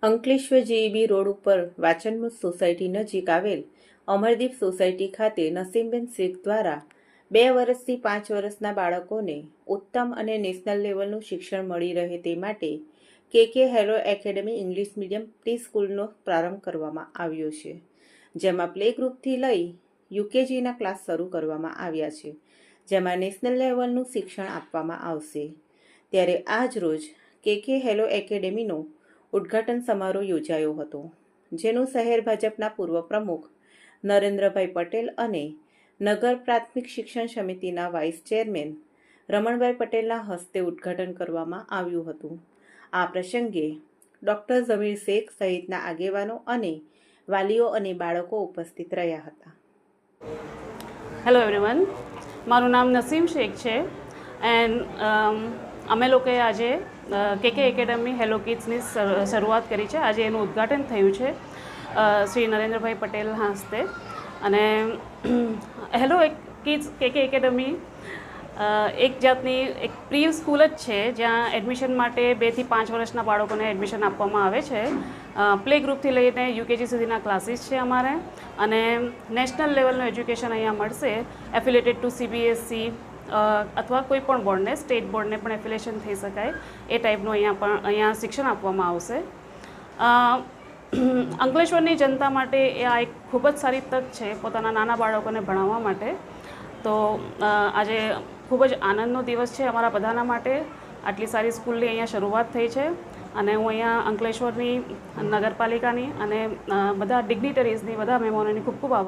Ankleshwar JEB road ઉપર વાચનમુખ society નજીક આવેલ અમરદીપ સોસાયટી ખાતે નસીમબેન શેખ દ્વારા 2 વર્ષથી 5 વર્ષના બાળકોને ઉત્તમ અને નેશનલ લેવલનું શિક્ષણ મળી રહે તે માટે કે hello academy English medium pre સ્કૂલનો પ્રારંભ કરવામાં આવ્યો છે, જેમાં પ્લે ગ્રુપથી લઈ યુકેજીના ક્લાસ શરૂ કરવામાં આવ્યા છે, જેમાં નેશનલ લેવલનું શિક્ષણ આપવામાં આવશે। ત્યારે આજ રોજ કે હેલો એકેડમીનો ઉદ્ઘાટન સમારોહ યોજાયો હતો, જેનું શહેર ભાજપના પૂર્વ પ્રમુખ નરેન્દ્રભાઈ પટેલ અને નગર પ્રાથમિક શિક્ષણ સમિતિના વાઇસ ચેરમેન રમણભાઈ પટેલના હસ્તે ઉદ્ઘાટન કરવામાં આવ્યું હતું। આ પ્રસંગે ડૉક્ટર ઝમીર શેખ સહિતના આગેવાનો અને વાલીઓ અને બાળકો ઉપસ્થિત રહ્યા હતા। હેલો એવરીવન, મારું નામ નસીમ શેખ છે એન્ડ અમે લોકોએ આજે કે એકેડમી હેલો કિડ્સની શરૂઆત કરી છે। આજે એનું ઉદ્ઘાટન થયું છે શ્રી નરેન્દ્રભાઈ પટેલના હસ્તે। અને હેલો કિડ્સ કે એકેડમી એક જાતની એક પ્રી સ્કૂલ જ છે, જ્યાં એડમિશન માટે 2 થી 5 વર્ષના બાળકોને એડમિશન આપવામાં આવે છે। પ્લે ગ્રુપથી લઈને યુકેજી સુધીના ક્લાસીસ છે અમારે, અને નેશનલ લેવલનું એજ્યુકેશન અહીંયા મળશે, એફિલેટેડ ટુ CBSE અથવા કોઈ પણ બોર્ડને, સ્ટેટ બોર્ડને પણ એફિલેશન થઈ શકાય એ ટાઈપનું અહીંયા શિક્ષણ આપવામાં આવશે। અંકલેશ્વરની જનતા માટે આ એક ખૂબ જ સારી તક છે પોતાના નાના બાળકોને ભણાવવા માટે। તો આજે ખૂબ જ આનંદનો દિવસ છે અમારા બધાના માટે। આટલી સારી સ્કૂલની અહીંયા શરૂઆત થઈ છે, અને હું અહીંયા અંકલેશ્વરની નગરપાલિકાની અને બધા ડિગ્નિટરીઝની, બધા મહેમાનોની ખૂબ ખૂબ આભાર।